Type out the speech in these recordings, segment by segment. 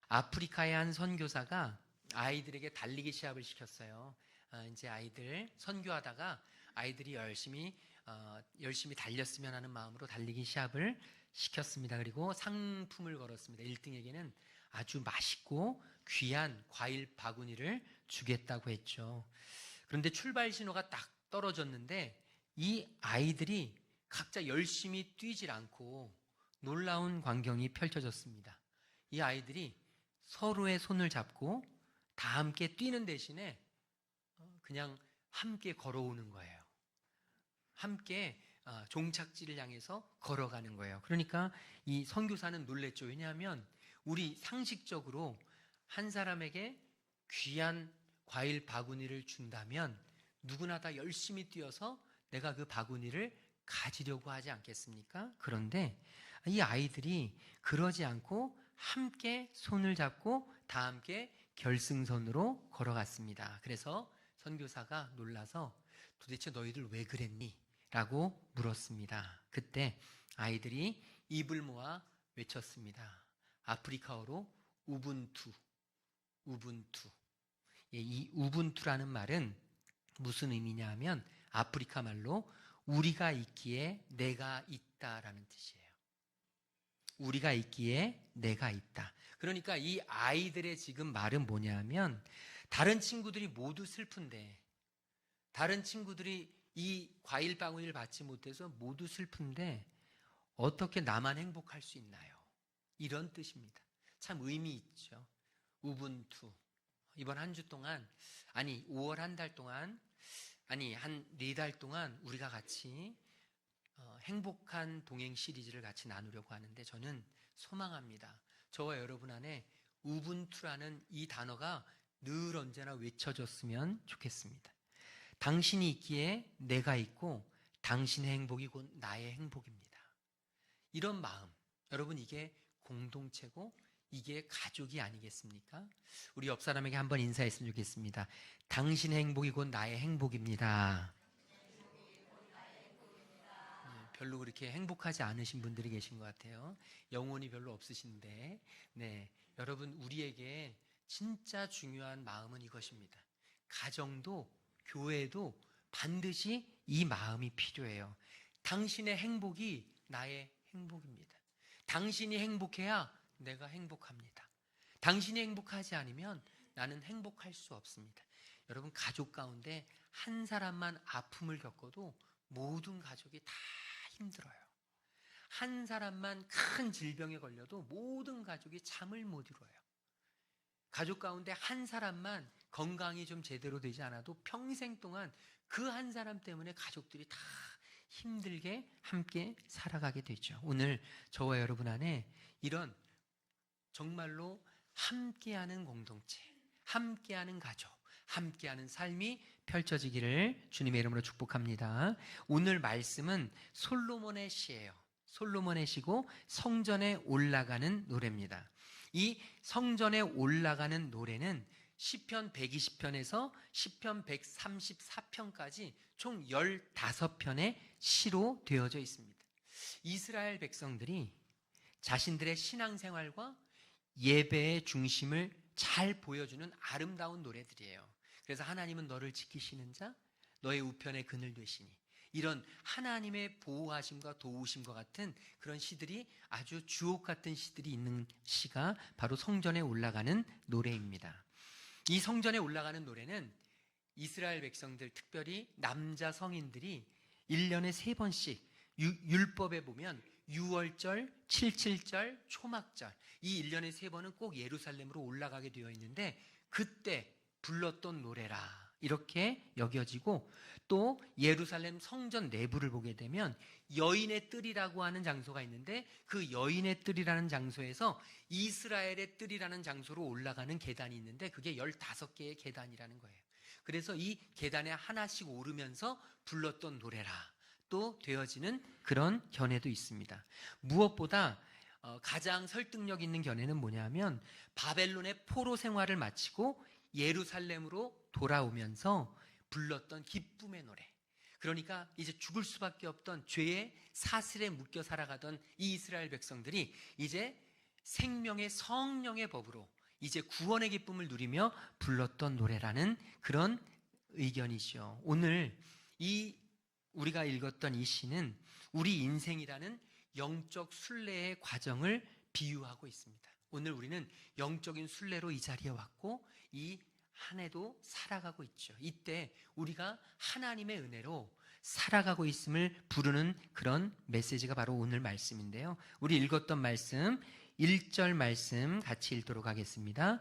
아프리카의 한 선교사가 아이들에게 달리기 시합을 시켰어요. 이제 아이들 선교하다가 아이들이 열심히 달렸으면 하는 마음으로 달리기 시합을 시켰습니다. 그리고 상품을 걸었습니다. 1등에게는 아주 맛있고 귀한 과일 바구니를 주겠다고 했죠. 그런데 출발 신호가 딱 떨어졌는데 이 아이들이 각자 열심히 뛰질 않고 놀라운 광경이 펼쳐졌습니다. 이 아이들이 서로의 손을 잡고 다 함께 뛰는 대신에 그냥 함께 걸어오는 거예요. 함께 종착지를 향해서 걸어가는 거예요. 그러니까 이 선교사는 놀랬죠. 왜냐하면 우리 상식적으로 한 사람에게 귀한 과일 바구니를 준다면 누구나 다 열심히 뛰어서 내가 그 바구니를 가지려고 하지 않겠습니까? 그런데 이 아이들이 그러지 않고 함께 손을 잡고 다 함께 결승선으로 걸어갔습니다. 그래서 선교사가 놀라서 도대체 너희들 왜 그랬니? 라고 물었습니다. 그때 아이들이 입을 모아 외쳤습니다. 아프리카어로 우분투. 이 우분투라는 말은 무슨 의미냐 하면 아프리카 말로 우리가 있기에 내가 있다라는 뜻이에요. 우리가 있기에 내가 있다. 그러니까 이 아이들의 지금 말은 뭐냐면 다른 친구들이 모두 슬픈데, 다른 친구들이 이 과일 바구니를 받지 못해서 모두 슬픈데 어떻게 나만 행복할 수 있나요? 이런 뜻입니다. 참 의미 있죠. 우분투. 이번 한 주 동안, 5월 한 달 동안, 한 4달 동안 우리가 같이 행복한 동행 시리즈를 같이 나누려고 하는데 저는 소망합니다. 저와 여러분 안에 우분투라는 이 단어가 늘 언제나 외쳐졌으면 좋겠습니다. 당신이 있기에 내가 있고 당신의 행복이 곧 나의 행복입니다. 이런 마음, 여러분 이게 공동체고 이게 가족이 아니겠습니까? 우리 옆 사람에게 한번 인사했으면 좋겠습니다. 당신의 행복이 곧 나의 행복입니다. 별로 그렇게 행복하지 않으신 분들이 계신 것 같아요. 영혼이 별로 없으신데, 여러분 우리에게 진짜 중요한 마음은 이것입니다. 가정도 교회도 반드시 이 마음이 필요해요. 당신의 행복이 나의 행복입니다. 당신이 행복해야 내가 행복합니다. 당신이 행복하지 않으면 나는 행복할 수 없습니다. 여러분 가족 가운데 한 사람만 아픔을 겪어도 모든 가족이 다 힘들어요. 한 사람만 큰 질병에 걸려도 모든 가족이 잠을 못 이뤄요. 가족 가운데 한 사람만 건강이 좀 제대로 되지 않아도 평생 동안 그 한 사람 때문에 가족들이 다 힘들게 함께 살아가게 되죠. 오늘 저와 여러분 안에 이런 정말로 함께하는 공동체, 함께하는 가족, 함께하는 삶이 펼쳐지기를 주님의 이름으로 축복합니다. 오늘 말씀은 솔로몬의 시예요. 솔로몬의 시고 성전에 올라가는 노래입니다. 이 성전에 올라가는 노래는 시편 120편에서 시편 134편까지 총 15편의 시로 되어져 있습니다. 이스라엘 백성들이 자신들의 신앙생활과 예배의 중심을 잘 보여주는 아름다운 노래들이에요. 그래서 하나님은 너를 지키시는 자, 너의 우편의 그늘 되시니, 이런 하나님의 보호하심과 도우심과 같은 그런 시들이 아주 주옥 같은 시들이 있는 시가 바로 성전에 올라가는 노래입니다. 이 성전에 올라가는 노래는 이스라엘 백성들, 특별히 남자 성인들이 1년에 3번씩 율법에 보면 6월절, 77절, 초막절, 이 1년에 3번은 꼭 예루살렘으로 올라가게 되어 있는데 그때 불렀던 노래라 이렇게 여겨지고, 또 예루살렘 성전 내부를 보게 되면 여인의 뜰이라고 하는 장소가 있는데 그 여인의 뜰이라는 장소에서 이스라엘의 뜰이라는 장소로 올라가는 계단이 있는데 그게 15개의 계단이라는 거예요. 그래서 이 계단에 하나씩 오르면서 불렀던 노래라 또 되어지는 그런 견해도 있습니다. 무엇보다 가장 설득력 있는 견해는 뭐냐면 바벨론의 포로 생활을 마치고 예루살렘으로 돌아오면서 불렀던 기쁨의 노래, 그러니까 이제 죽을 수밖에 없던 죄의 사슬에 묶여 살아가던 이 이스라엘 백성들이 이제 생명의 성령의 법으로 이제 구원의 기쁨을 누리며 불렀던 노래라는 그런 의견이죠. 오늘 우리가 읽었던 이 시는 우리 인생이라는 영적 순례의 과정을 비유하고 있습니다. 오늘 우리는 영적인 순례로 이 자리에 왔고 이 한 해도 살아가고 있죠. 이때 우리가 하나님의 은혜로 살아가고 있음을 부르는 그런 메시지가 바로 오늘 말씀인데요. 우리 읽었던 말씀 1절 말씀 같이 읽도록 하겠습니다.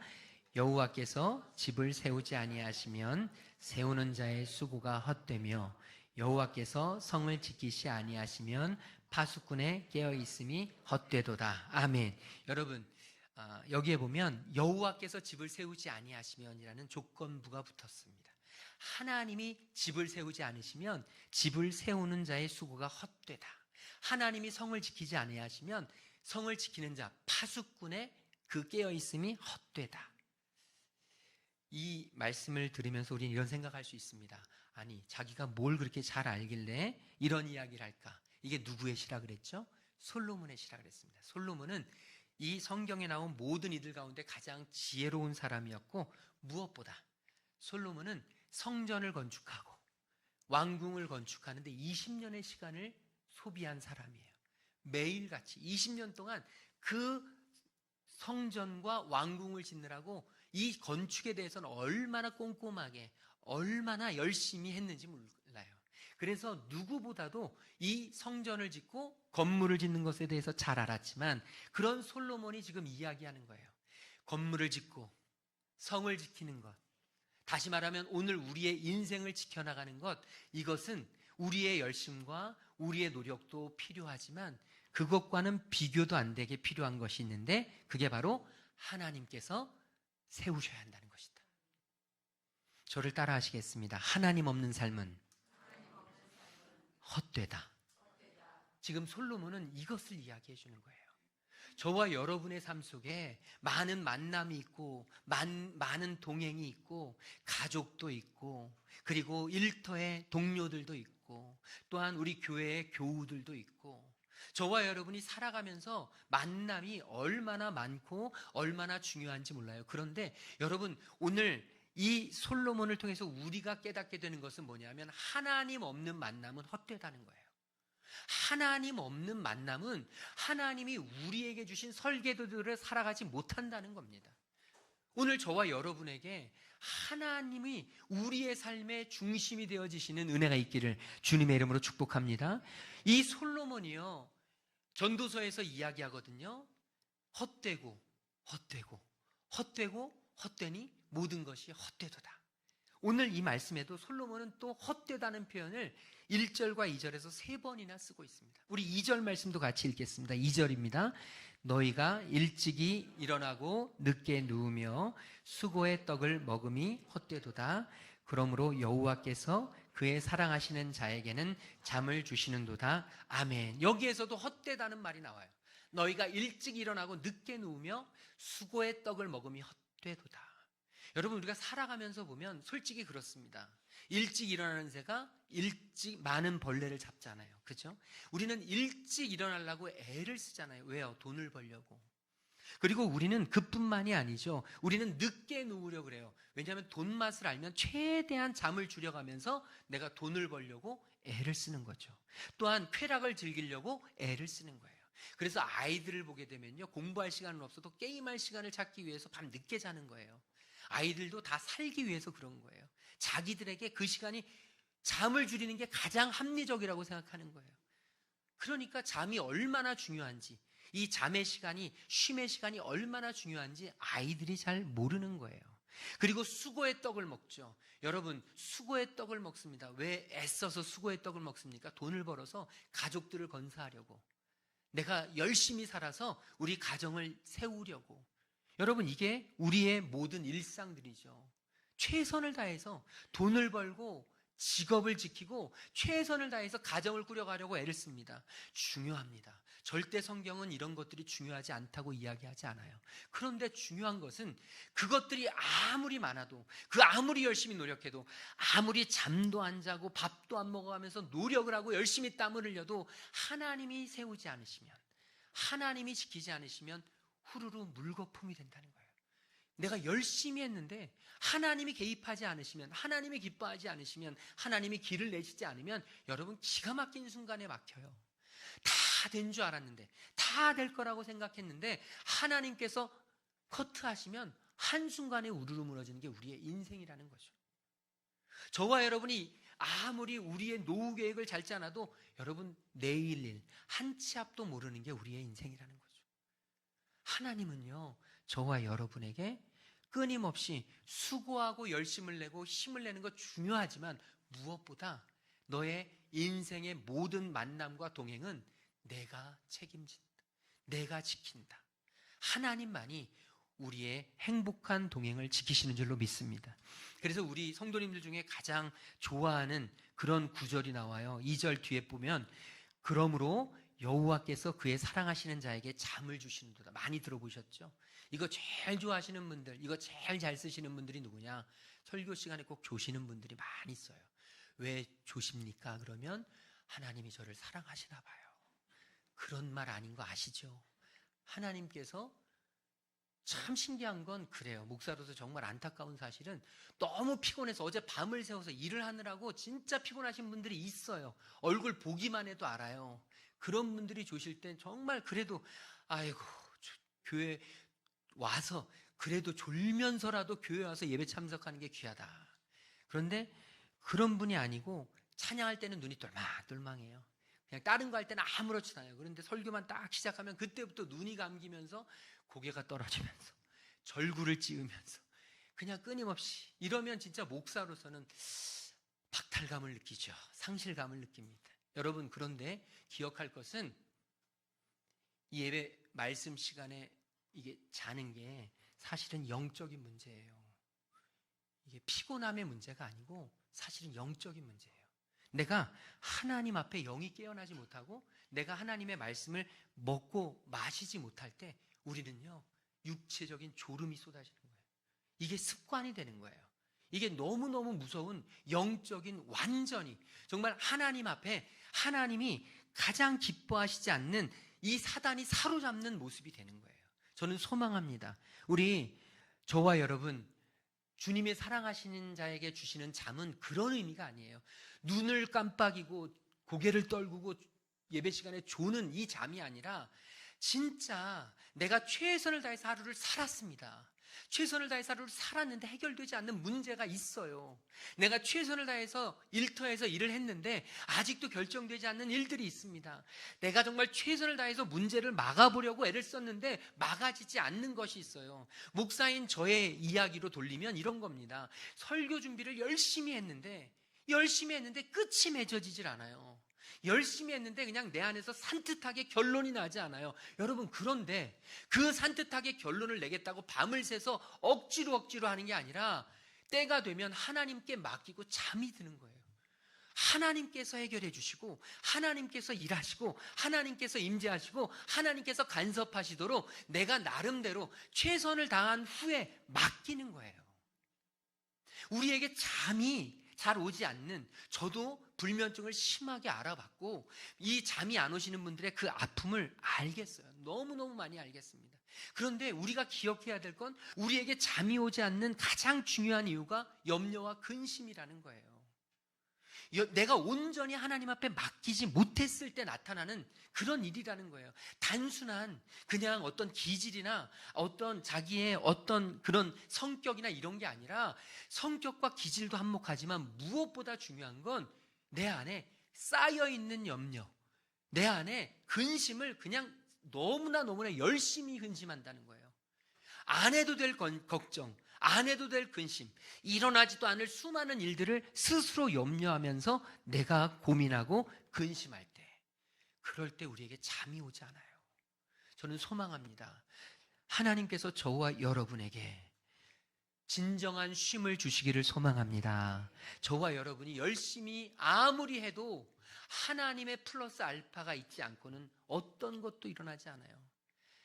여호와께서 집을 세우지 아니하시면 세우는 자의 수고가 헛되며 여호와께서 성을 지키시 아니하시면 파수꾼의 깨어있음이 헛되도다. 아멘. 여러분, 여기에 보면 여호와께서 집을 세우지 아니하시면이라는 조건부가 붙었습니다. 하나님이 집을 세우지 않으시면 집을 세우는 자의 수고가 헛되다. 하나님이 성을 지키지 아니하시면 성을 지키는 자 파수꾼의 그 깨어있음이 헛되다. 이 말씀을 들으면서 우리는 이런 생각할 수 있습니다. 아니, 자기가 뭘 그렇게 잘 알길래 이런 이야기를 할까? 이게 누구의 시라 그랬죠? 솔로몬의 시라 그랬습니다. 솔로몬은 이 성경에 나온 모든 이들 가운데 가장 지혜로운 사람이었고, 무엇보다 솔로몬은 성전을 건축하고 왕궁을 건축하는데 20년의 시간을 소비한 사람이에요. 매일같이 20년 동안 그 성전과 왕궁을 짓느라고 이 건축에 대해서는 얼마나 꼼꼼하게 얼마나 열심히 했는지 몰라요. 그래서 누구보다도 이 성전을 짓고 건물을 짓는 것에 대해서 잘 알았지만 그런 솔로몬이 지금 이야기하는 거예요. 건물을 짓고 성을 지키는 것, 다시 말하면 오늘 우리의 인생을 지켜나가는 것, 이것은 우리의 열심과 우리의 노력도 필요하지만 그것과는 비교도 안 되게 필요한 것이 있는데 그게 바로 하나님께서 세우셔야 한다는 것이다. 저를 따라 하시겠습니다. 하나님 없는 삶은 헛되다. 지금 솔로몬은 이것을 이야기해 주는 거예요. 저와 여러분의 삶 속에 많은 만남이 있고 많은 동행이 있고 가족도 있고 그리고 일터의 동료들도 있고 또한 우리 교회의 교우들도 있고 저와 여러분이 살아가면서 만남이 얼마나 많고 얼마나 중요한지 몰라요. 그런데 여러분, 오늘 이 솔로몬을 통해서 우리가 깨닫게 되는 것은 뭐냐면 하나님 없는 만남은 헛되다는 거예요. 하나님 없는 만남은 하나님이 우리에게 주신 설계도들을 살아가지 못한다는 겁니다. 오늘 저와 여러분에게 하나님이 우리의 삶의 중심이 되어지시는 은혜가 있기를 주님의 이름으로 축복합니다. 이 솔로몬이요, 전도서에서 이야기하거든요. 헛되고 헛되니 모든 것이 헛되도다. 오늘 이 말씀에도 솔로몬은 또 헛되다는 표현을 1절과 2절에서 3번이나 쓰고 있습니다. 우리 2절 말씀도 같이 읽겠습니다. 2절입니다. 너희가 일찍이 일어나고 늦게 누우며 수고의 떡을 먹음이 헛되도다. 그러므로 여호와께서 그의 사랑하시는 자에게는 잠을 주시는도다. 아멘. 여기에서도 헛되다는 말이 나와요. 너희가 일찍 일어나고 늦게 누우며 수고의 떡을 먹음이 헛되도다. 여러분, 우리가 살아가면서 보면 솔직히 그렇습니다. 일찍 일어나는 새가 일찍 많은 벌레를 잡잖아요. 그죠? 우리는 일찍 일어나려고 애를 쓰잖아요. 왜요? 돈을 벌려고. 그리고 우리는 그뿐만이 아니죠. 우리는 늦게 누우려고 그래요. 왜냐하면 돈 맛을 알면 최대한 잠을 줄여가면서 내가 돈을 벌려고 애를 쓰는 거죠. 또한 쾌락을 즐기려고 애를 쓰는 거예요. 그래서 아이들을 보게 되면요, 공부할 시간은 없어도 게임할 시간을 찾기 위해서 밤 늦게 자는 거예요. 아이들도 다 살기 위해서 그런 거예요. 자기들에게 그 시간이 잠을 줄이는 게 가장 합리적이라고 생각하는 거예요. 그러니까 잠이 얼마나 중요한지, 이 잠의 시간이, 쉼의 시간이 얼마나 중요한지 아이들이 잘 모르는 거예요. 그리고 수고의 떡을 먹죠. 여러분, 수고의 떡을 먹습니다. 왜 애써서 수고의 떡을 먹습니까? 돈을 벌어서 가족들을 건사하려고, 내가 열심히 살아서 우리 가정을 세우려고. 여러분, 이게 우리의 모든 일상들이죠. 최선을 다해서 돈을 벌고 직업을 지키고 최선을 다해서 가정을 꾸려가려고 애를 씁니다. 중요합니다. 절대 성경은 이런 것들이 중요하지 않다고 이야기하지 않아요. 그런데 중요한 것은 그것들이 아무리 많아도, 그 아무리 열심히 노력해도, 아무리 잠도 안 자고 밥도 안 먹어가면서 노력을 하고 열심히 땀을 흘려도 하나님이 세우지 않으시면, 하나님이 지키지 않으시면 후루루 물거품이 된다는 거예요. 내가 열심히 했는데 하나님이 개입하지 않으시면, 하나님이 기뻐하지 않으시면, 하나님이 길을 내시지 않으면 여러분 기가 막힌 순간에 막혀요. 다 된 줄 알았는데, 다 될 거라고 생각했는데 하나님께서 커트하시면 한순간에 우르르 무너지는 게 우리의 인생이라는 거죠. 저와 여러분이 아무리 우리의 노후 계획을 잘 짜놔도 여러분 내일 일 한 치 앞도 모르는 게 우리의 인생이라는 거죠. 하나님은요, 저와 여러분에게 끊임없이 수고하고 열심을 내고 힘을 내는 것 중요하지만 무엇보다 너의 인생의 모든 만남과 동행은 내가 책임진다. 내가 지킨다. 하나님만이 우리의 행복한 동행을 지키시는 줄로 믿습니다. 그래서 우리 성도님들 중에 가장 좋아하는 그런 구절이 나와요. 2절 뒤에 보면 그러므로 여호와께서 그의 사랑하시는 자에게 잠을 주시는도다. 많이 들어보셨죠? 이거 제일 좋아하시는 분들, 이거 제일 잘 쓰시는 분들이 누구냐? 설교 시간에 꼭 조시는 분들이 많이 써요. 왜 조십니까? 그러면 하나님이 저를 사랑하시나 봐요. 그런 말 아닌 거 아시죠? 하나님께서 참 신기한 건 그래요. 목사로서 정말 안타까운 사실은 너무 피곤해서 어제 밤을 새워서 일을 하느라고 진짜 피곤하신 분들이 있어요. 얼굴 보기만 해도 알아요. 그런 분들이 조실 땐 정말 그래도 아이고 교회 와서 그래도 졸면서라도 교회 와서 예배 참석하는 게 귀하다. 그런데 그런 분이 아니고 찬양할 때는 눈이 똘망똘망해요. 그냥 다른 거 할 때는 아무렇지도 않아요. 그런데 설교만 딱 시작하면 그때부터 눈이 감기면서 고개가 떨어지면서 절구를 찌으면서 그냥 끊임없이 이러면 진짜 목사로서는 박탈감을 느끼죠. 상실감을 느낍니다. 여러분, 그런데 기억할 것은 이 예배 말씀 시간에 이게 자는 게 사실은 영적인 문제예요. 이게 피곤함의 문제가 아니고 사실은 영적인 문제예요. 내가 하나님 앞에 영이 깨어나지 못하고 내가 하나님의 말씀을 먹고 마시지 못할 때 우리는요, 육체적인 졸음이 쏟아지는 거예요. 이게 습관이 되는 거예요. 이게 너무너무 무서운 영적인 완전히 정말 하나님 앞에 하나님이 가장 기뻐하시지 않는 이 사단이 사로잡는 모습이 되는 거예요. 저는 소망합니다. 우리 저와 여러분 주님의 사랑하시는 자에게 주시는 잠은 그런 의미가 아니에요. 눈을 깜빡이고 고개를 떨구고 예배 시간에 조는 이 잠이 아니라 진짜 내가 최선을 다해서 하루를 살았습니다. 최선을 다해서 하루를 살았는데 해결되지 않는 문제가 있어요. 내가 최선을 다해서 일터에서 일을 했는데 아직도 결정되지 않는 일들이 있습니다. 내가 정말 최선을 다해서 문제를 막아보려고 애를 썼는데 막아지지 않는 것이 있어요. 목사인 저의 이야기로 돌리면 이런 겁니다. 설교 준비를 열심히 했는데 끝이 맺어지질 않아요. 열심히 했는데 그냥 내 안에서 산뜻하게 결론이 나지 않아요. 여러분, 그런데 그 산뜻하게 결론을 내겠다고 밤을 새서 억지로 하는 게 아니라 때가 되면 하나님께 맡기고 잠이 드는 거예요. 하나님께서 해결해 주시고 하나님께서 일하시고 하나님께서 임재하시고 하나님께서 간섭하시도록 내가 나름대로 최선을 다한 후에 맡기는 거예요. 우리에게 잠이 잘 오지 않는, 저도 불면증을 심하게 알아봤고 이 잠이 안 오시는 분들의 그 아픔을 알겠어요. 너무너무 많이 알겠습니다. 그런데 우리가 기억해야 될 건 우리에게 잠이 오지 않는 가장 중요한 이유가 염려와 근심이라는 거예요. 내가 온전히 하나님 앞에 맡기지 못했을 때 나타나는 그런 일이라는 거예요. 단순한 그냥 어떤 기질이나 어떤 자기의 어떤 그런 성격이나 이런 게 아니라 성격과 기질도 한몫하지만 무엇보다 중요한 건 내 안에 쌓여있는 염려, 내 안에 근심을 그냥 너무나 열심히 근심한다는 거예요. 안 해도 될 걱정, 안 해도 될 근심, 일어나지도 않을 수많은 일들을 스스로 염려하면서 내가 고민하고 근심할 때, 그럴 때 우리에게 잠이 오지 않아요. 저는 소망합니다. 하나님께서 저와 여러분에게 진정한 쉼을 주시기를 소망합니다. 저와 여러분이 열심히 아무리 해도 하나님의 플러스 알파가 있지 않고는 어떤 것도 일어나지 않아요.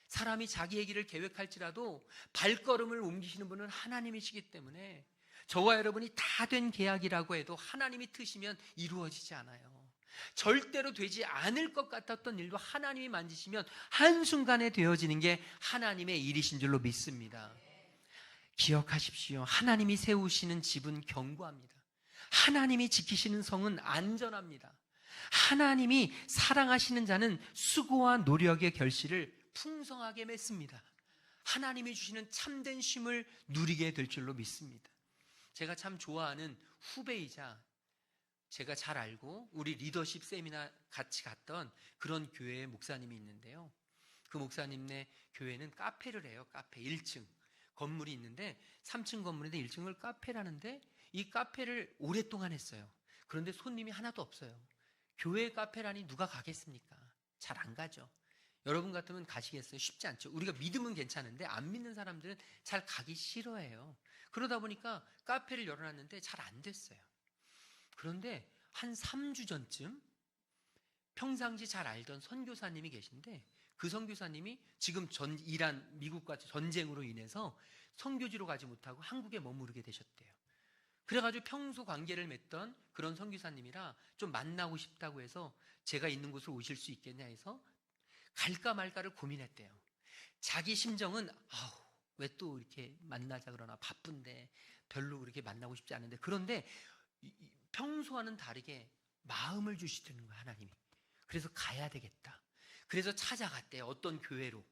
사람이 자기의 길을 계획할지라도 발걸음을 옮기시는 분은 하나님이시기 때문에 저와 여러분이 다 된 계약이라고 해도 하나님이 트시면 이루어지지 않아요. 절대로 되지 않을 것 같았던 일도 하나님이 만지시면 한순간에 되어지는 게 하나님의 일이신 줄로 믿습니다. 기억하십시오. 하나님이 세우시는 집은 견고합니다. 하나님이 지키시는 성은 안전합니다. 하나님이 사랑하시는 자는 수고와 노력의 결실을 풍성하게 맺습니다. 하나님이 주시는 참된 쉼을 누리게 될 줄로 믿습니다. 제가 참 좋아하는 후배이자 제가 잘 알고 우리 리더십 세미나 같이 갔던 그런 교회의 목사님이 있는데요. 그 목사님네 교회는 카페를 해요. 카페 1층 건물이 있는데 3층 건물인데 1층을 카페라는데 이 카페를 오랫동안 했어요. 그런데 손님이 하나도 없어요. 교회 카페라니 누가 가겠습니까? 잘 안 가죠. 여러분 같으면 가시겠어요? 쉽지 않죠. 우리가 믿으면 괜찮은데 안 믿는 사람들은 잘 가기 싫어해요. 그러다 보니까 카페를 열어놨는데 잘 안 됐어요. 그런데 한 3주 전쯤 평상시 잘 알던 선교사님이 계신데 그 선교사님이 지금 이란 미국과 전쟁으로 인해서 선교지로 가지 못하고 한국에 머무르게 되셨대요. 그래가지고 평소 관계를 맺던 그런 선교사님이라 좀 만나고 싶다고 해서 제가 있는 곳으로 오실 수 있겠냐 해서 갈까 말까를 고민했대요. 자기 심정은 왜 또 이렇게 만나자 그러나 바쁜데 별로 그렇게 만나고 싶지 않은데 그런데 평소와는 다르게 마음을 주시는 거예요, 하나님이. 그래서 가야 되겠다. 그래서 찾아갔대요. 어떤 교회로.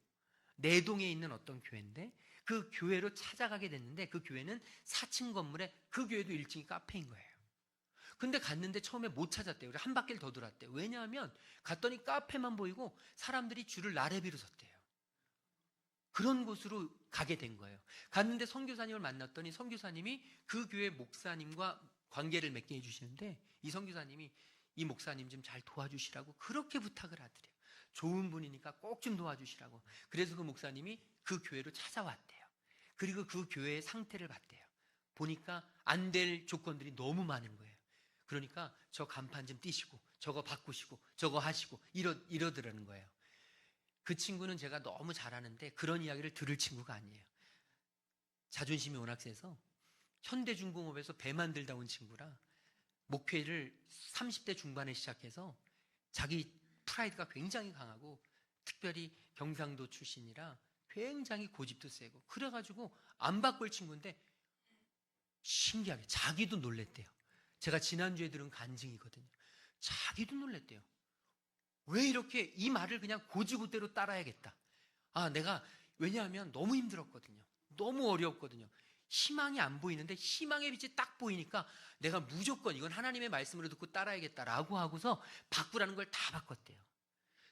내동에 있는 어떤 교회인데 그 교회로 찾아가게 됐는데 그 교회는 4층 건물에 그 교회도 1층이 카페인 거예요. 근데 갔는데 처음에 못 찾았대요. 한 바퀴를 더 돌았대요. 왜냐하면 갔더니 카페만 보이고 사람들이 줄을 나래비로 섰대요. 그런 곳으로 가게 된 거예요. 갔는데 선교사님을 만났더니 선교사님이 그 교회 목사님과 관계를 맺게 해주시는데 이 선교사님이 이 목사님 좀 잘 도와주시라고 그렇게 부탁을 하더래요. 좋은 분이니까 꼭 좀 도와주시라고. 그래서 그 목사님이 그 교회로 찾아왔대요. 그리고 그 교회의 상태를 봤대요. 보니까 안 될 조건들이 너무 많은 거예요. 그러니까 저 간판 좀 띄시고 저거 바꾸시고 저거 하시고 이러더라는 거예요. 그 친구는 제가 너무 잘하는데 그런 이야기를 들을 친구가 아니에요. 자존심이 워낙 세서 현대중공업에서 배 만들다 온 친구라 목회를 30대 중반에 시작해서 자기 프라이드가 굉장히 강하고 특별히 경상도 출신이라 굉장히 고집도 세고 그래가지고 안 바꿀 친구인데 신기하게 자기도 놀랬대요. 제가 지난주에 들은 간증이거든요. 자기도 놀랬대요. 왜 이렇게 이 말을 그냥 고지고대로 따라야겠다. 내가 왜냐하면 너무 힘들었거든요. 너무 어려웠거든요. 희망이 안 보이는데 희망의 빛이 딱 보이니까 내가 무조건 이건 하나님의 말씀으로 듣고 따라야겠다라고 하고서 바꾸라는 걸 다 바꿨대요.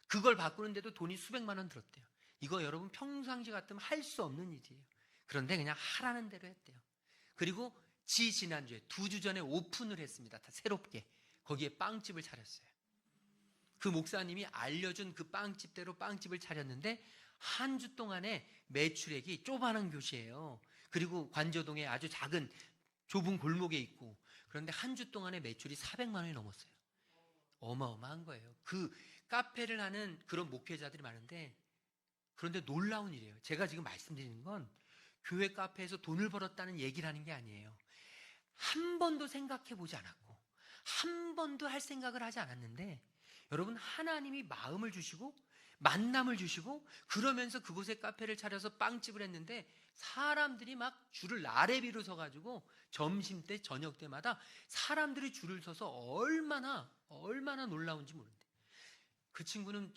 그걸 바꾸는데도 돈이 수백만 원 들었대요. 이거 여러분 평상시 같으면 할 수 없는 일이에요. 그런데 그냥 하라는 대로 했대요. 그리고 지난주에 2주 전에 오픈을 했습니다. 다 새롭게. 거기에 빵집을 차렸어요. 그 목사님이 알려준 그 빵집대로 빵집을 차렸는데 한 주 동안에 매출액이 조그마한 교시예요. 그리고 관저동에 아주 작은 좁은 골목에 있고 그런데 한 주 동안에 매출이 400만 원이 넘었어요. 어마어마한 거예요. 그 카페를 하는 그런 목회자들이 많은데 그런데 놀라운 일이에요. 제가 지금 말씀드리는 건 교회 카페에서 돈을 벌었다는 얘기를 하는 게 아니에요. 한 번도 생각해 보지 않았고 한 번도 할 생각을 하지 않았는데 여러분 하나님이 마음을 주시고 만남을 주시고 그러면서 그곳에 카페를 차려서 빵집을 했는데 사람들이 막 줄을 나래비로 서가지고 점심때 저녁 때마다 사람들이 줄을 서서 얼마나 놀라운지 모르는데 그 친구는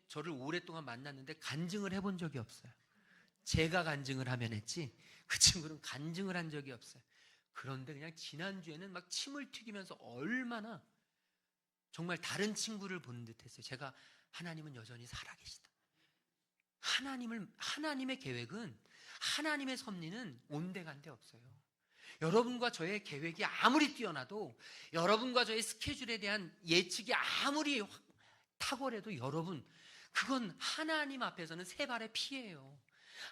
저를 오랫동안 만났는데 간증을 해본 적이 없어요. 제가 간증을 하면 했지 그 친구는 간증을 한 적이 없어요. 그런데 그냥 지난주에는 막 침을 튀기면서 얼마나 정말 다른 친구를 본 듯했어요. 제가 하나님은 여전히 살아계시다. 하나님의 계획은 하나님의 섭리는 온데간데 없어요. 여러분과 저의 계획이 아무리 뛰어나도 여러분과 저의 스케줄에 대한 예측이 아무리 탁월해도 여러분 그건 하나님 앞에서는 세 발의 피예요.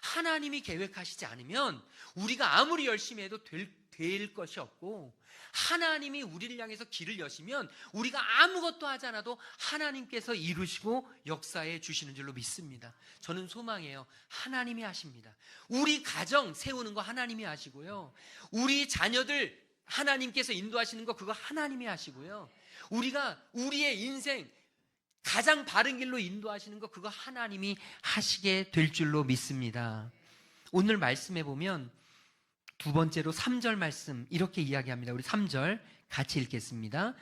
하나님이 계획하시지 않으면 우리가 아무리 열심히 해도 될 것이 없고 하나님이 우리를 향해서 길을 여시면 우리가 아무것도 하지 않아도 하나님께서 이루시고 역사해 주시는 줄로 믿습니다. 저는 소망해요. 하나님이 하십니다. 우리 가정 세우는 거 하나님이 하시고요. 우리 자녀들 하나님께서 인도하시는 거 그거 하나님이 하시고요. 우리의 인생 가장 바른 길로 인도하시는 거 그거 하나님이 하시게 될 줄로 믿습니다. 오늘 말씀해 보면 두 번째로 3절 말씀 이렇게 이야기합니다. 우리 3절 같이 읽겠습니다.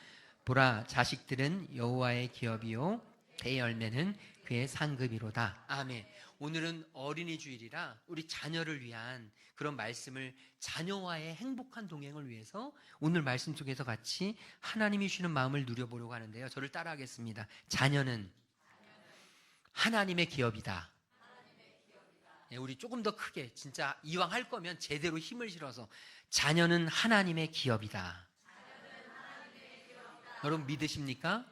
보라, 자식들은 여호와의 기업이요 그의 열매는 그의 상급이로다. 아멘. 오늘은 어린이 주일이라 우리 자녀를 위한 그런 말씀을, 자녀와의 행복한 동행을 위해서 오늘 말씀 속에서 같이 하나님이 주시는 마음을 누려보려고 하는데요. 저를 따라하겠습니다. 자녀는 하나님의 기업이다. 우리 조금 더 크게, 진짜 이왕 할 거면 제대로 힘을 실어서, 자녀는 하나님의 기업이다. 여러분 믿으십니까?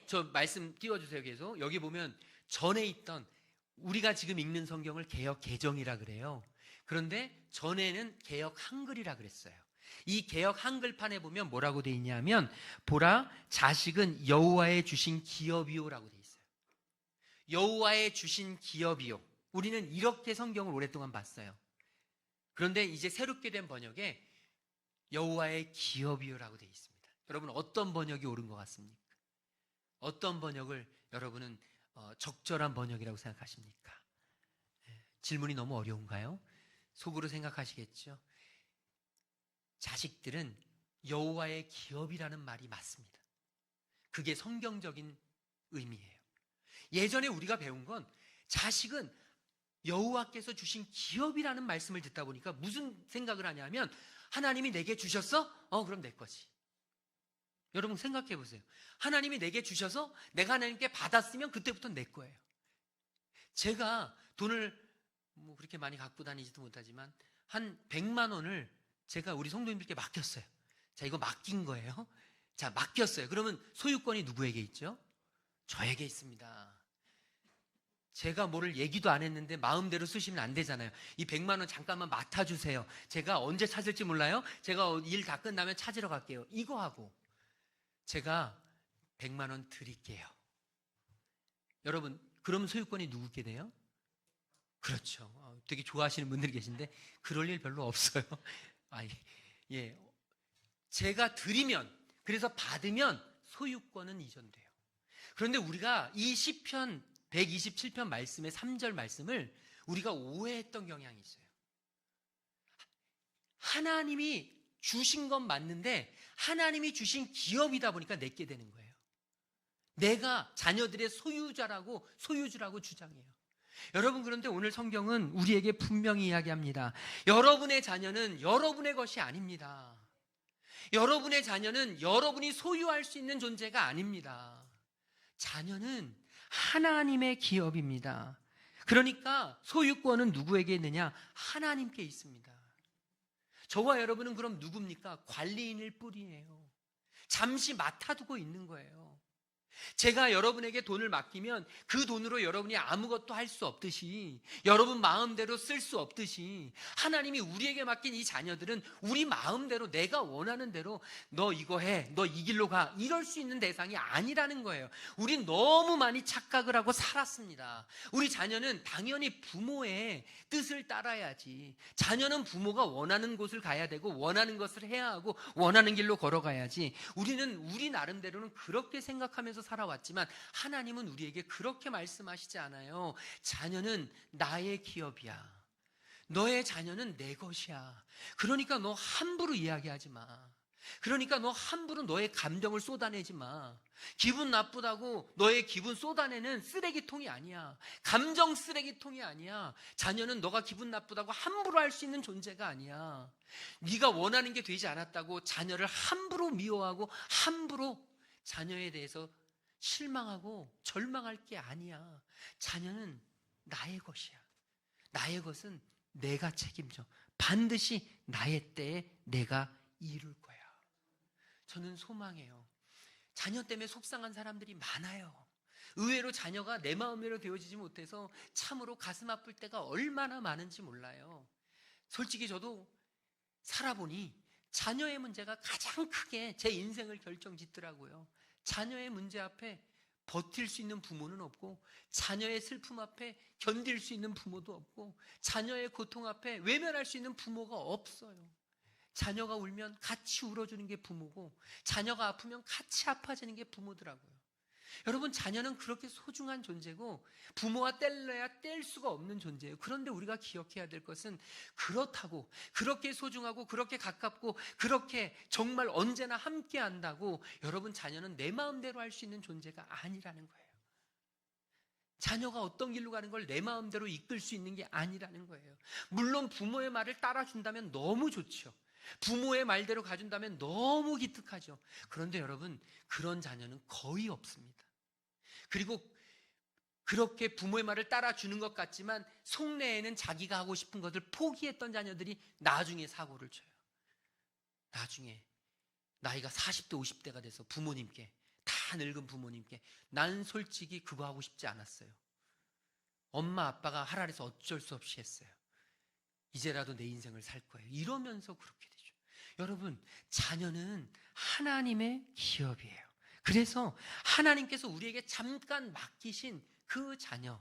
저 말씀 띄워주세요. 계속 여기 보면 전에 있던, 우리가 지금 읽는 성경을 개역 개정이라 그래요. 그런데 전에는 개역 한글이라 그랬어요. 이 개역 한글판에 보면 뭐라고 돼 있냐면, 보라, 자식은 여호와의 주신 기업이요라고 돼 있어요. 여호와의 주신 기업이요. 우리는 이렇게 성경을 오랫동안 봤어요. 그런데 이제 새롭게 된 번역에 여호와의 기업이요라고 돼 있습니다. 여러분 어떤 번역이 옳은 것 같습니까? 어떤 번역을 여러분은 적절한 번역이라고 생각하십니까? 질문이 너무 어려운가요? 속으로 생각하시겠죠? 자식들은 여호와의 기업이라는 말이 맞습니다. 그게 성경적인 의미예요. 예전에 우리가 배운 건, 자식은 여호와께서 주신 기업이라는 말씀을 듣다 보니까 무슨 생각을 하냐면, 하나님이 내게 주셨어? 그럼 내 거지. 여러분 생각해 보세요. 하나님이 내게 주셔서 내가 하나님께 받았으면 그때부터 내 거예요. 제가 돈을 뭐 그렇게 많이 갖고 다니지도 못하지만 한 100만 원을 제가 우리 성도님들께 맡겼어요. 자, 이거 맡긴 거예요. 자, 맡겼어요. 그러면 소유권이 누구에게 있죠? 저에게 있습니다. 제가 뭐를 얘기도 안 했는데 마음대로 쓰시면 안 되잖아요. 이 100만 원 잠깐만 맡아주세요. 제가 언제 찾을지 몰라요. 제가 일 다 끝나면 찾으러 갈게요. 이거 하고 제가 100만 원 드릴게요. 여러분, 그러면 소유권이 누구게 돼요? 그렇죠. 되게 좋아하시는 분들이 계신데 그럴 일 별로 없어요. 예. 제가 드리면, 그래서 받으면 소유권은 이전돼요. 그런데 우리가 이 시편 127편 말씀의 3절 말씀을 우리가 오해했던 경향이 있어요. 하나님이 주신 건 맞는데 하나님이 주신 기업이다 보니까 내게 되는 거예요. 내가 자녀들의 소유주라고 주장해요. 여러분, 그런데 오늘 성경은 우리에게 분명히 이야기합니다. 여러분의 자녀는 여러분의 것이 아닙니다. 여러분의 자녀는 여러분이 소유할 수 있는 존재가 아닙니다. 자녀는 하나님의 기업입니다. 그러니까 소유권은 누구에게 있느냐? 하나님께 있습니다. 저와 여러분은 그럼 누굽니까? 관리인일 뿐이에요. 잠시 맡아두고 있는 거예요. 제가 여러분에게 돈을 맡기면 그 돈으로 여러분이 아무것도 할 수 없듯이, 여러분 마음대로 쓸 수 없듯이, 하나님이 우리에게 맡긴 이 자녀들은 우리 마음대로, 내가 원하는 대로 너 이거 해, 너 이 길로 가, 이럴 수 있는 대상이 아니라는 거예요. 우린 너무 많이 착각을 하고 살았습니다. 우리 자녀는 당연히 부모의 뜻을 따라야지, 자녀는 부모가 원하는 곳을 가야 되고 원하는 것을 해야 하고 원하는 길로 걸어가야지, 우리는 우리 나름대로는 그렇게 생각하면서 살아왔지만 하나님은 우리에게 그렇게 말씀하시지 않아요. 자녀는 나의 기업이야. 너의 자녀는 내 것이야. 그러니까 너 함부로 이야기하지 마. 그러니까 너 함부로 너의 감정을 쏟아내지 마. 기분 나쁘다고 너의 기분 쏟아내는 쓰레기통이 아니야. 감정 쓰레기통이 아니야. 자녀는 너가 기분 나쁘다고 함부로 할 수 있는 존재가 아니야. 네가 원하는 게 되지 않았다고 자녀를 함부로 미워하고 함부로 자녀에 대해서 실망하고 절망할 게 아니야. 자녀는 나의 것이야. 나의 것은 내가 책임져. 반드시 나의 때에 내가 이룰 거야. 저는 소망해요. 자녀 때문에 속상한 사람들이 많아요. 의외로 자녀가 내 마음대로 되어지지 못해서 참으로 가슴 아플 때가 얼마나 많은지 몰라요. 솔직히 저도 살아보니 자녀의 문제가 가장 크게 제 인생을 결정짓더라고요. 자녀의 문제 앞에 버틸 수 있는 부모는 없고, 자녀의 슬픔 앞에 견딜 수 있는 부모도 없고, 자녀의 고통 앞에 외면할 수 있는 부모가 없어요. 자녀가 울면 같이 울어주는 게 부모고, 자녀가 아프면 같이 아파지는 게 부모더라고요. 여러분, 자녀는 그렇게 소중한 존재고 부모와 뗄래야 뗄 수가 없는 존재예요. 그런데 우리가 기억해야 될 것은 그렇다고, 그렇게 소중하고 그렇게 가깝고 그렇게 정말 언제나 함께 한다고 여러분, 자녀는 내 마음대로 할 수 있는 존재가 아니라는 거예요. 자녀가 어떤 길로 가는 걸 내 마음대로 이끌 수 있는 게 아니라는 거예요. 물론 부모의 말을 따라준다면 너무 좋죠. 부모의 말대로 가준다면 너무 기특하죠. 그런데 여러분, 그런 자녀는 거의 없습니다. 그리고 그렇게 부모의 말을 따라주는 것 같지만 속내에는 자기가 하고 싶은 것을 포기했던 자녀들이 나중에 사고를 쳐요. 나중에 나이가 40대 50대가 돼서 부모님께, 다 늙은 부모님께, 난 솔직히 그거 하고 싶지 않았어요. 엄마 아빠가 하라 해서 어쩔 수 없이 했어요. 이제라도 내 인생을 살 거예요. 이러면서 그렇게 되죠. 여러분, 자녀는 하나님의 기업이에요. 그래서 하나님께서 우리에게 잠깐 맡기신 그 자녀,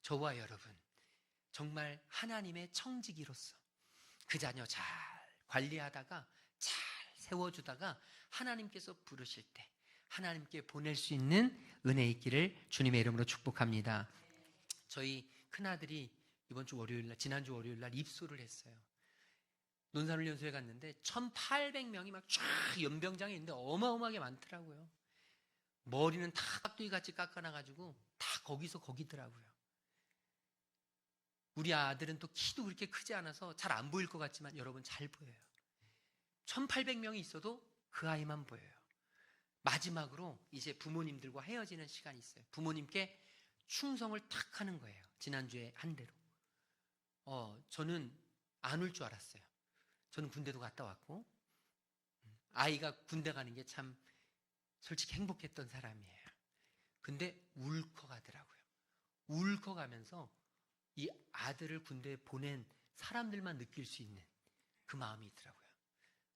저와 여러분, 정말 하나님의 청지기로서 그 자녀 잘 관리하다가 잘 세워주다가 하나님께서 부르실 때 하나님께 보낼 수 있는 은혜 있기를 주님의 이름으로 축복합니다. 저희 큰아들이 이번 주 월요일날, 지난주 월요일날 입소를 했어요. 논산훈련소에 갔는데 1,800명이 막 쫙 연병장에 있는데 어마어마하게 많더라고요. 머리는 다 깍두기같이 깎아놔가지고 다 거기서 거기더라고요. 우리 아들은 또 키도 그렇게 크지 않아서 잘 안 보일 것 같지만 여러분, 잘 보여요. 1,800명이 있어도 그 아이만 보여요. 마지막으로 이제 부모님들과 헤어지는 시간이 있어요. 부모님께 충성을 탁 하는 거예요. 지난주에 한 대로. 저는 안 울 줄 알았어요. 저는 군대도 갔다 왔고 아이가 군대 가는 게 참 솔직히 행복했던 사람이에요. 근데 울컥하더라고요. 울컥하면서 이 아들을 군대에 보낸 사람들만 느낄 수 있는 그 마음이 있더라고요.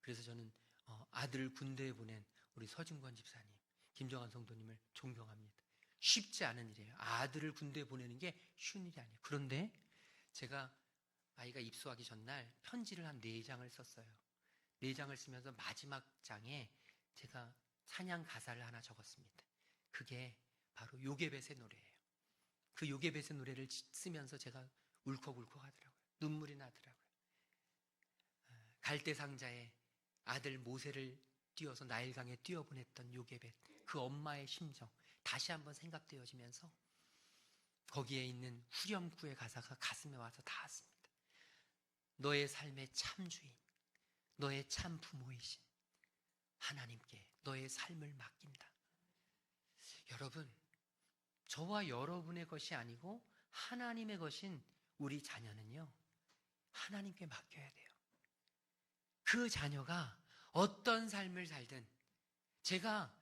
그래서 저는 아들을 군대에 보낸 우리 서진권 집사님, 김정환 성도님을 존경합니다. 쉽지 않은 일이에요. 아들을 군대에 보내는 게 쉬운 일이 아니에요. 그런데 제가 아이가 입소하기 전날 편지를 한 4장을 썼어요. 4장을 쓰면서 마지막 장에 제가 찬양 가사를 하나 적었습니다. 그게 바로 요게벳의 노래예요. 그 요게벳의 노래를 쓰면서 제가 울컥울컥 하더라고요. 눈물이 나더라고요. 갈대 상자에 아들 모세를 띄워서 나일강에 띄워보냈던 요게벳, 그 엄마의 심정 다시 한번 생각되어지면서 거기에 있는 후렴구의 가사가 가슴에 와서 닿았습니다. 너의 삶의 참 주인, 너의 참 부모이신 하나님께 너의 삶을 맡긴다. 여러분, 저와 여러분의 것이 아니고 하나님의 것인 우리 자녀는요, 하나님께 맡겨야 돼요. 그 자녀가 어떤 삶을 살든, 제가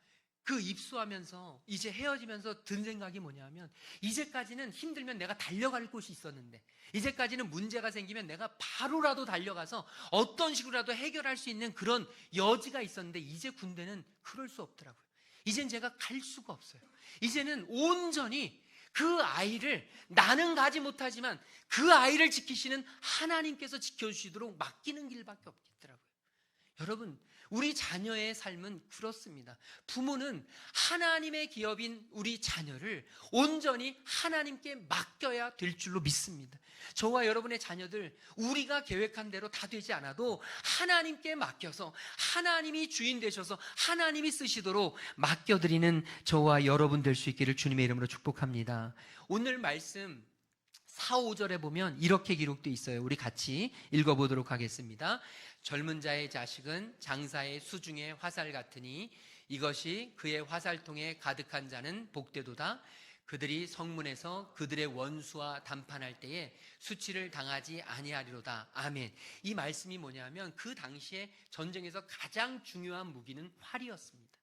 그 입소하면서 이제 헤어지면서 든 생각이 뭐냐면, 이제까지는 힘들면 내가 달려갈 곳이 있었는데, 이제까지는 문제가 생기면 내가 바로라도 달려가서 어떤 식으로라도 해결할 수 있는 그런 여지가 있었는데, 이제 군대는 그럴 수 없더라고요. 이젠 제가 갈 수가 없어요. 이제는 온전히 그 아이를, 나는 가지 못하지만 그 아이를 지키시는 하나님께서 지켜주시도록 맡기는 길밖에 없겠더라고요. 여러분, 우리 자녀의 삶은 그렇습니다. 부모는 하나님의 기업인 우리 자녀를 온전히 하나님께 맡겨야 될 줄로 믿습니다. 저와 여러분의 자녀들, 우리가 계획한 대로 다 되지 않아도 하나님께 맡겨서 하나님이 주인 되셔서 하나님이 쓰시도록 맡겨드리는 저와 여러분 될 수 있기를 주님의 이름으로 축복합니다. 오늘 말씀 4, 5절에 보면 이렇게 기록되어 있어요. 우리 같이 읽어보도록 하겠습니다. 젊은 자의 자식은 장사의 수중의 화살 같으니 이것이 그의 화살통에 가득한 자는 복되도다. 그들이 성문에서 그들의 원수와 담판할 때에 수치를 당하지 아니하리로다. 아멘. 이 말씀이 뭐냐면, 그 당시에 전쟁에서 가장 중요한 무기는 활이었습니다.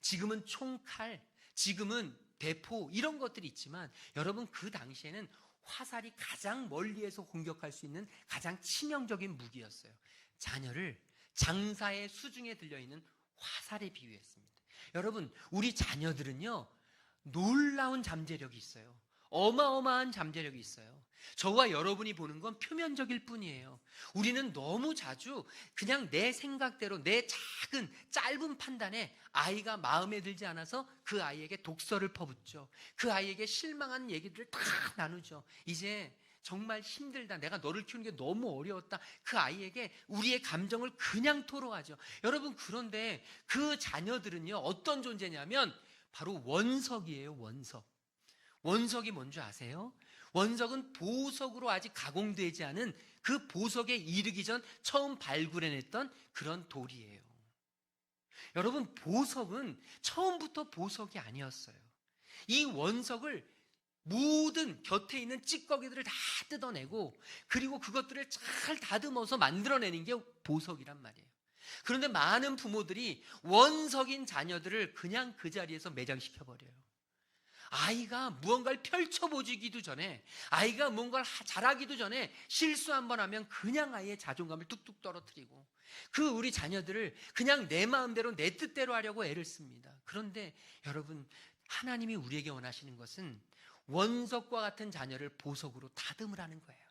지금은 총칼, 지금은 대포, 이런 것들이 있지만 여러분, 그 당시에는 화살이 가장 멀리에서 공격할 수 있는 가장 치명적인 무기였어요. 자녀를 장사의 수중에 들려있는 화살에 비유했습니다. 여러분, 우리 자녀들은요, 놀라운 잠재력이 있어요. 어마어마한 잠재력이 있어요. 저와 여러분이 보는 건 표면적일 뿐이에요. 우리는 너무 자주 그냥 내 생각대로 내 작은 짧은 판단에 아이가 마음에 들지 않아서 그 아이에게 독설을 퍼붓죠. 그 아이에게 실망한 얘기들을 다 나누죠. 이제 정말 힘들다. 내가 너를 키우는 게 너무 어려웠다. 그 아이에게 우리의 감정을 그냥 토로하죠. 여러분, 그런데 그 자녀들은요, 어떤 존재냐면 바로 원석이에요. 원석. 원석이 뭔지 아세요? 원석은 보석으로 아직 가공되지 않은 그 보석에 이르기 전 처음 발굴해냈던 그런 돌이에요. 여러분, 보석은 처음부터 보석이 아니었어요. 이 원석을 모든 곁에 있는 찌꺼기들을 다 뜯어내고 그리고 그것들을 잘 다듬어서 만들어내는 게 보석이란 말이에요. 그런데 많은 부모들이 원석인 자녀들을 그냥 그 자리에서 매장시켜버려요. 아이가 무언가를 펼쳐보지기도 전에, 아이가 무언가를 잘하기도 전에 실수 한번 하면 그냥 아이의 자존감을 뚝뚝 떨어뜨리고 그 우리 자녀들을 그냥 내 마음대로 내 뜻대로 하려고 애를 씁니다. 그런데 여러분, 하나님이 우리에게 원하시는 것은 원석과 같은 자녀를 보석으로 다듬으라는 거예요.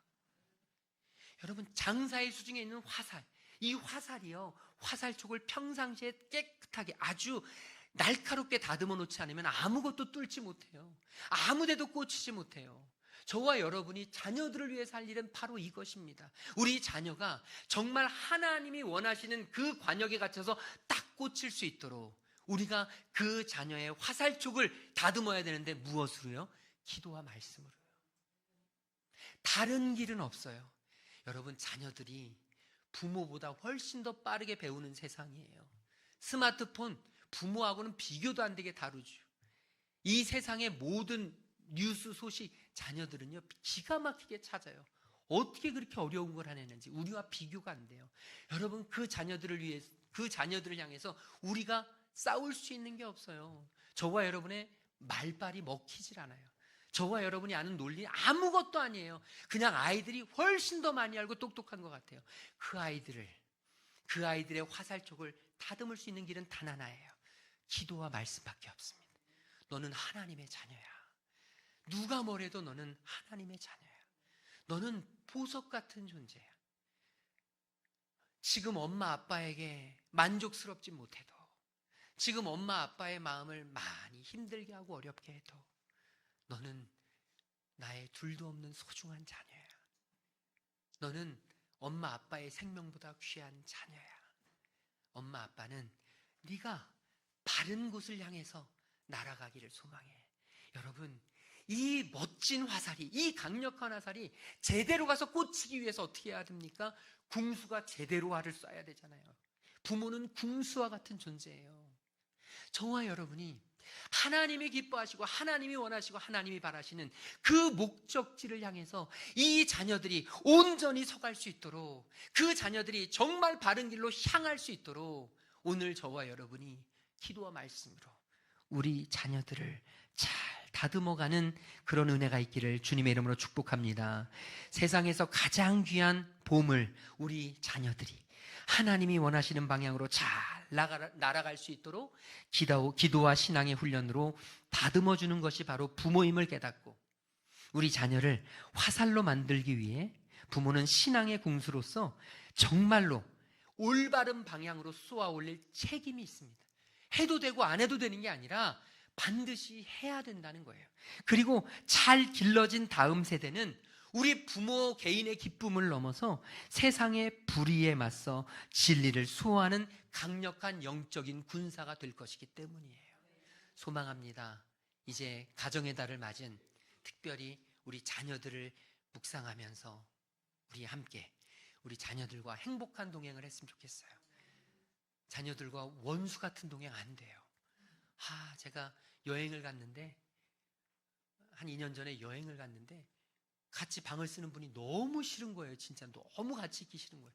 여러분, 장사의 수중에 있는 화살, 이 화살이요, 화살촉을 평상시에 깨끗하게 아주 날카롭게 다듬어 놓지 않으면 아무것도 뚫지 못해요. 아무데도 꽂히지 못해요. 저와 여러분이 자녀들을 위해 살 일은 바로 이것입니다. 우리 자녀가 정말 하나님이 원하시는 그 관역에 갇혀서 딱 꽂힐 수 있도록 우리가 그 자녀의 화살촉을 다듬어야 되는데 무엇으로요? 기도와 말씀으로요. 다른 길은 없어요. 여러분, 자녀들이 부모보다 훨씬 더 빠르게 배우는 세상이에요. 스마트폰, 부모하고는 비교도 안 되게 다루죠. 이 세상의 모든 뉴스 소식, 자녀들은요, 기가 막히게 찾아요. 어떻게 그렇게 어려운 걸 하내는지 우리와 비교가 안 돼요. 여러분, 그 자녀들을 위해, 그 자녀들을 향해서 우리가 싸울 수 있는 게 없어요. 저와 여러분의 말발이 먹히질 않아요. 저와 여러분이 아는 논리 아무것도 아니에요. 그냥 아이들이 훨씬 더 많이 알고 똑똑한 것 같아요. 그 아이들의 화살촉을 다듬을 수 있는 길은 단 하나예요. 기도와 말씀밖에 없습니다. 너는 하나님의 자녀야. 누가 뭐래도 너는 하나님의 자녀야. 너는 보석 같은 존재야. 지금 엄마 아빠에게 만족스럽지 못해도, 지금 엄마 아빠의 마음을 많이 힘들게 하고 어렵게 해도 너는 나의 둘도 없는 소중한 자녀야. 너는 엄마 아빠의 생명보다 귀한 자녀야. 엄마 아빠는 네가 바른 곳을 향해서 날아가기를 소망해. 여러분, 이 멋진 화살이, 이 강력한 화살이 제대로 가서 꽂히기 위해서 어떻게 해야 됩니까? 궁수가 제대로 활을 쏴야 되잖아요. 부모는 궁수와 같은 존재예요. 저와 여러분이 하나님이 기뻐하시고 하나님이 원하시고 하나님이 바라시는 그 목적지를 향해서 이 자녀들이 온전히 서갈 수 있도록, 그 자녀들이 정말 바른 길로 향할 수 있도록 오늘 저와 여러분이 기도와 말씀으로 우리 자녀들을 잘 다듬어가는 그런 은혜가 있기를 주님의 이름으로 축복합니다. 세상에서 가장 귀한 보물, 우리 자녀들이 하나님이 원하시는 방향으로 잘 날아갈 수 있도록 기도와 신앙의 훈련으로 다듬어주는 것이 바로 부모임을 깨닫고, 우리 자녀를 화살로 만들기 위해 부모는 신앙의 궁수로서 정말로 올바른 방향으로 쏘아 올릴 책임이 있습니다. 해도 되고 안 해도 되는 게 아니라 반드시 해야 된다는 거예요. 그리고 잘 길러진 다음 세대는 우리 부모 개인의 기쁨을 넘어서 세상의 불의에 맞서 진리를 수호하는 강력한 영적인 군사가 될 것이기 때문이에요. 소망합니다. 이제 가정의 달을 맞은 특별히 우리 자녀들을 묵상하면서 우리 함께 우리 자녀들과 행복한 동행을 했으면 좋겠어요. 자녀들과 원수 같은 동행 안 돼요. 제가 여행을 갔는데, 한 2년 전에 여행을 갔는데 같이 방을 쓰는 분이 너무 싫은 거예요. 진짜 너무 같이 있기 싫은 거예요.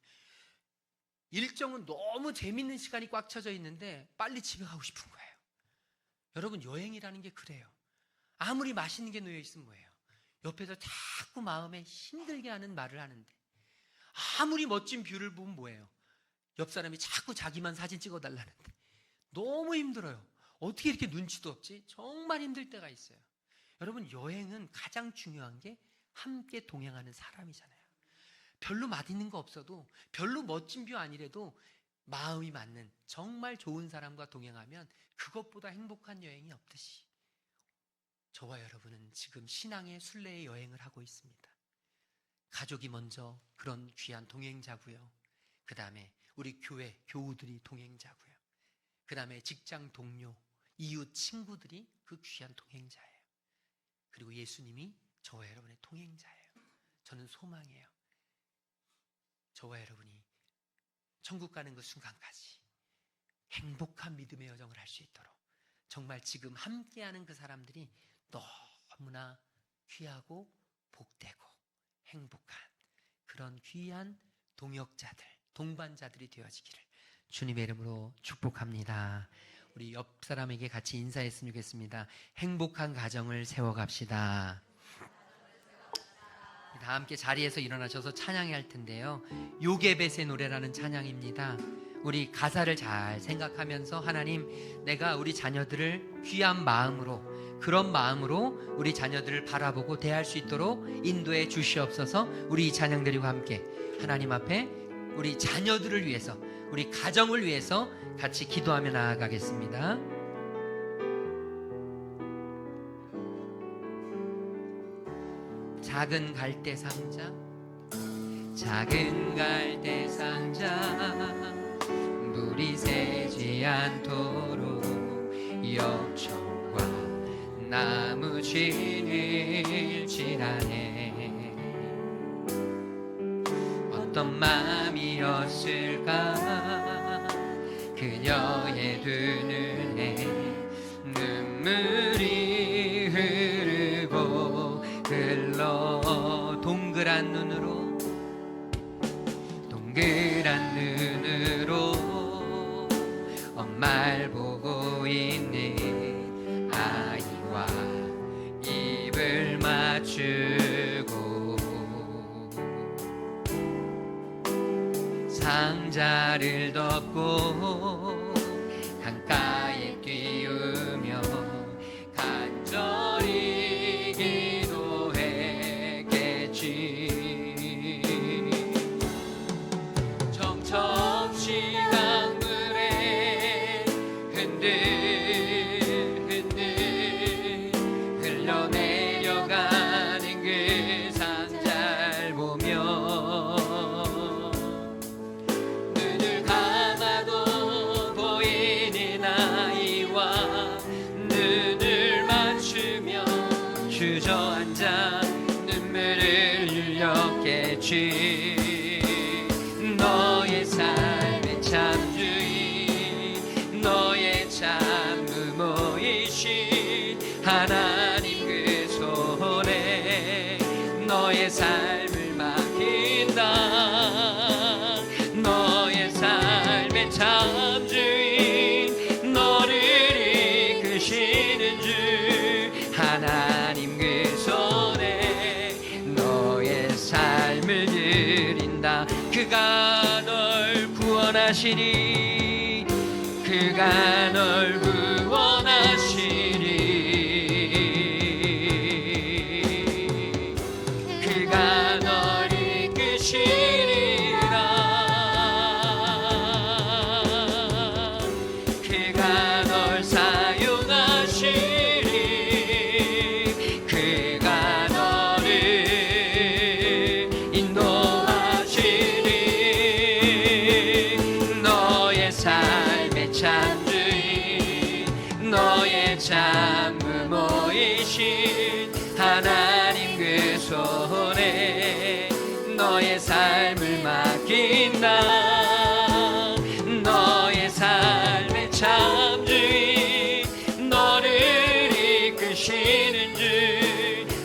일정은 너무 재밌는 시간이 꽉 차져 있는데 빨리 집에 가고 싶은 거예요. 여러분, 여행이라는 게 그래요. 아무리 맛있는 게 놓여 있으면 뭐예요? 옆에서 자꾸 마음에 힘들게 하는 말을 하는데, 아무리 멋진 뷰를 보면 뭐예요? 옆 사람이 자꾸 자기만 사진 찍어달라는데 너무 힘들어요. 어떻게 이렇게 눈치도 없지? 정말 힘들 때가 있어요. 여러분, 여행은 가장 중요한 게 함께 동행하는 사람이잖아요. 별로 맛있는 거 없어도, 별로 멋진 뷰 아니래도 마음이 맞는 정말 좋은 사람과 동행하면 그것보다 행복한 여행이 없듯이, 저와 여러분은 지금 신앙의 순례의 여행을 하고 있습니다. 가족이 먼저 그런 귀한 동행자고요. 그 다음에 우리 교회 교우들이 동행자고요. 그 다음에 직장 동료, 이웃 친구들이 그 귀한 동행자예요. 그리고 예수님이 저와 여러분의 동행자예요. 저는 소망이에요. 저와 여러분이 천국 가는 그 순간까지 행복한 믿음의 여정을 할 수 있도록, 정말 지금 함께하는 그 사람들이 너무나 귀하고 복되고 행복한 그런 귀한 동역자들, 동반자들이 되어지기를 주님의 이름으로 축복합니다. 우리 옆 사람에게 같이 인사했으면 좋겠습니다. 행복한 가정을 세워갑시다. 다 함께 자리에서 일어나셔서 찬양해야 할 텐데요. 요게벳의 노래라는 찬양입니다. 우리 가사를 잘 생각하면서, 하나님, 내가 우리 자녀들을 귀한 마음으로, 그런 마음으로 우리 자녀들을 바라보고 대할 수 있도록 인도해 주시옵소서. 우리 이 찬양들과 함께 하나님 앞에 우리 자녀들을 위해서, 우리 가정을 위해서 같이 기도하며 나아가겠습니다. 작은 갈대 상자, 작은 갈대 상자, 물이 새지 않도록 역청과 나무 진을 지나네. 어떤 마음이었을까 그녀의 두 눈에 눈물이 흐르고 흘러. 동그란 눈으로, 동그란 눈으로 엄마를 보고 있는 아이와 입을 맞추고 상자를 덮고 강가에 띄우며 간절히 기도했겠지. 정처없이 강물에 흔들흔들 흘러내려가는 그 상자를 보며 눈을 감아도 보이는 아이와 눈을 맞추며 주저앉아 눈물을 흘렸겠지. 너의 삶의 참주인, 너의 참 부모이신 하나님 그 손에 너의 삶을 맡긴다. 너의 삶의 참주인, 너를 이끄시는 주 하나님 그 손에 너의 삶을 드린다. 그가 널 구원하시리, 그가 널 구원하시리, 그가 널 이끄시리라, 그가 널 사용하시리, 그가 너를 인도하시리. 너의 삶의 참주인, 너의 참 부모이신 하나님 그 손에 너의 삶을 맡긴다. 너의 삶의 참주인, 너를 이끄시는 주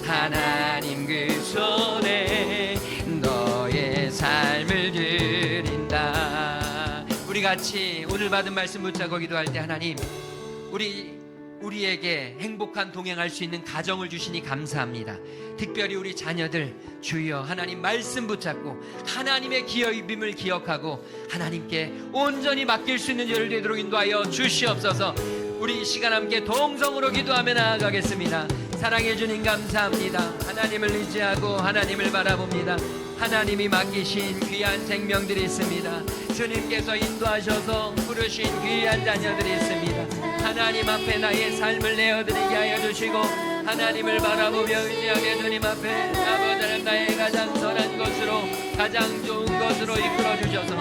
하나님 그 손에 너의 삶을 드린다. 우리 같이 오늘 받은 말씀 붙잡고 기도할 때, 하나님, 우리에게 행복한 동행할 수 있는 가정을 주시니 감사합니다. 특별히 우리 자녀들, 주여 하나님 말씀 붙잡고 하나님의 기업임을 기억하고 하나님께 온전히 맡길 수 있는 일을 되도록 인도하여 주시옵소서. 우리 이 시간 함께 동성으로 기도하며 나아가겠습니다. 사랑해 주님 감사합니다. 하나님을 의지하고 하나님을 바라봅니다. 하나님이 맡기신 귀한 생명들이 있습니다. 주님께서 인도하셔서 부르신 귀한 자녀들이 있습니다. 하나님 앞에 나의 삶을 내어드리게 하여 주시고 하나님을 바라보며 의지하며 주님 앞에 아버지 하나님 나의 가장 선한 것으로 가장 좋은 것으로 이끌어 주셔서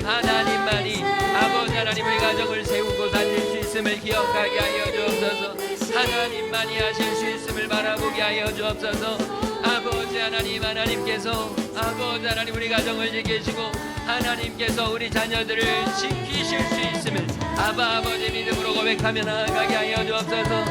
하나님만이 아버지 하나님 우리 가정을 세우고 살릴 수 있음을 기억하게 하여 주옵소서. 하나님만이 하실 수 있음을 바라보게 하여 주옵소서. 아버지 하나님 하나님께서 아버지 하나님 우리 가정을 지키시고 하나님께서 우리 자녀들을 지키실 수 있음을 아버지 믿음으로 고백하며 나아가게 하여 주옵소서.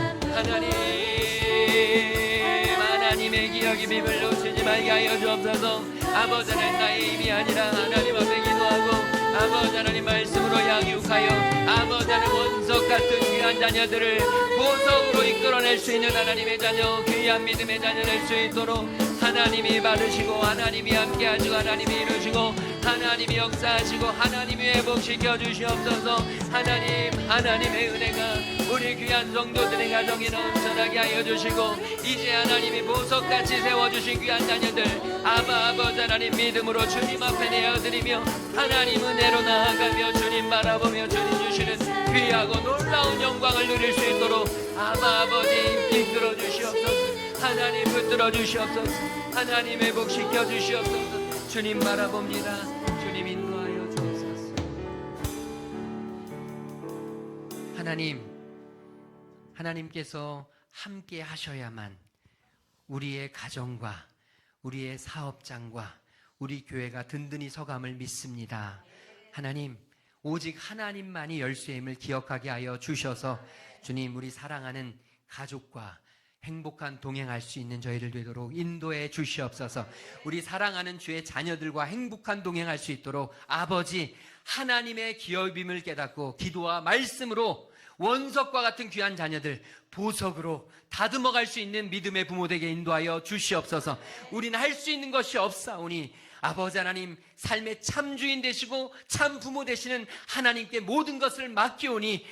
하나님의 기억이 빔을 놓치지 말게 하여 주옵소서. 아버지 하나님 나의 힘이 아니라 하나님 앞에 기도하고 아버지 하나님 말씀으로 양육하여 아버지 하나님 원석 같은 귀한 자녀들을 보석으로 이끌어낼 수 있는 하나님의 자녀 귀한 믿음의 자녀 될 수 있도록 하나님이 바르시고 하나님이 함께하시고 하나님이 이루시고 하나님이 역사하시고 하나님이 회복시켜 주시옵소서. 하나님의 은혜가 우리 귀한 성도들의 가정에 넘쳐나게 하여 주시고 이제 하나님이 보석같이 세워주신 귀한 자녀들 아버지 하나님 믿음으로 주님 앞에 내어드리며 하나님 은혜로 나아가며 주님 바라보며 주님 주시는 귀하고 놀라운 영광을 누릴 수 있도록 아버지 이끌어 주시옵소서. 하나님 붙들어 주시옵소서. 하나님 회복시켜 주시옵소서. 주님 바라봅니다. 주님 인도하여 주옵소서. 하나님께서 함께 하셔야만 우리의 가정과 우리의 사업장과 우리 교회가 든든히 서감을 믿습니다. 하나님, 오직 하나님만이 열쇠임을 기억하게 하여 주셔서 주님 우리 사랑하는 가족과 행복한 동행할 수 있는 저희를 되도록 인도해 주시옵소서. 우리 사랑하는 주의 자녀들과 행복한 동행할 수 있도록 아버지 하나님의 기업임을 깨닫고 기도와 말씀으로 원석과 같은 귀한 자녀들 보석으로 다듬어 갈 수 있는 믿음의 부모되게 인도하여 주시옵소서. 우리는 할 수 있는 것이 없사오니 아버지 하나님 삶의 참 주인 되시고 참 부모 되시는 하나님께 모든 것을 맡기오니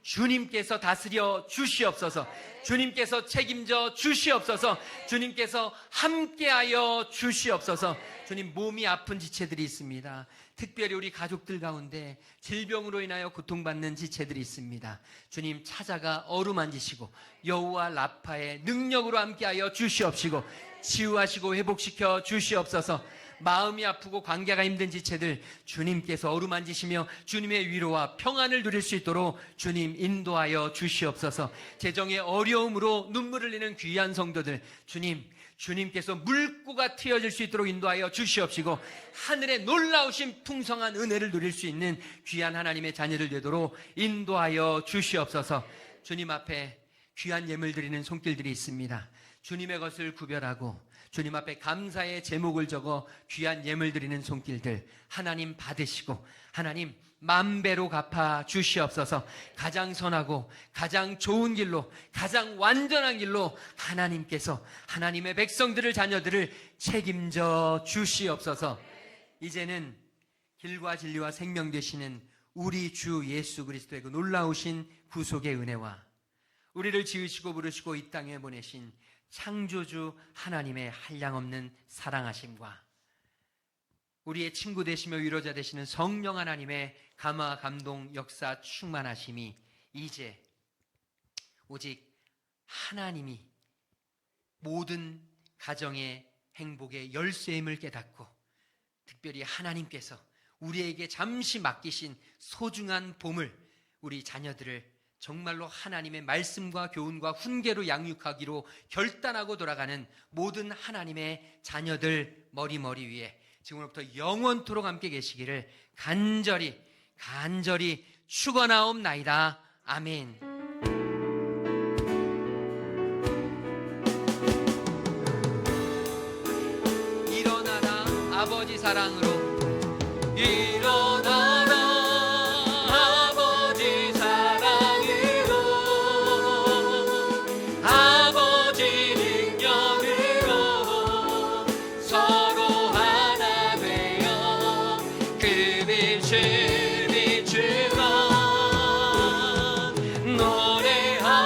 주님께서 다스려 주시옵소서. 주님께서 책임져 주시옵소서. 주님께서 함께하여 주시옵소서. 주님, 몸이 아픈 지체들이 있습니다. 특별히 우리 가족들 가운데 질병으로 인하여 고통받는 지체들이 있습니다. 주님 찾아가 어루만지시고 여호와 라파의 능력으로 함께하여 주시옵시고 치유하시고 회복시켜 주시옵소서. 마음이 아프고 관계가 힘든 지체들 주님께서 어루만지시며 주님의 위로와 평안을 누릴 수 있도록 주님 인도하여 주시옵소서. 재정의 어려움으로 눈물을 흘리는 귀한 성도들 주님께서 물고가 트여질 수 있도록 인도하여 주시옵시고 하늘의 놀라우신 풍성한 은혜를 누릴 수 있는 귀한 하나님의 자녀들 되도록 인도하여 주시옵소서. 주님 앞에 귀한 예물 드리는 손길들이 있습니다. 주님의 것을 구별하고 주님 앞에 감사의 제목을 적어 귀한 예물 드리는 손길들 하나님 받으시고 하나님 만배로 갚아 주시옵소서. 가장 선하고 가장 좋은 길로 가장 완전한 길로 하나님께서 하나님의 백성들을 자녀들을 책임져 주시옵소서. 이제는 길과 진리와 생명 되시는 우리 주 예수 그리스도의 그 놀라우신 구속의 은혜와 우리를 지으시고 부르시고 이 땅에 보내신 창조주 하나님의 한량없는 사랑하심과 우리의 친구 되시며 위로자 되시는 성령 하나님의 감화 감동 역사 충만하심이 이제 오직 하나님이 모든 가정의 행복의 열쇠임을 깨닫고 특별히 하나님께서 우리에게 잠시 맡기신 소중한 보물 우리 자녀들을 정말로 하나님의 말씀과 교훈과 훈계로 양육하기로 결단하고 돌아가는 모든 하나님의 자녀들 머리 위에 지금부터 영원토록 함께 계시기를 간절히 축원하옵나이다. 아멘. 일어나라 아버지 사랑으로 일어나라 노래하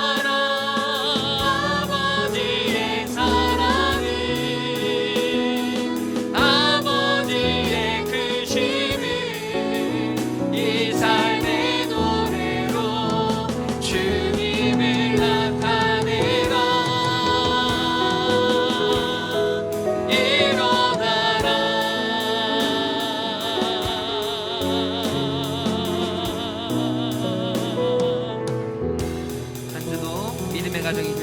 가정이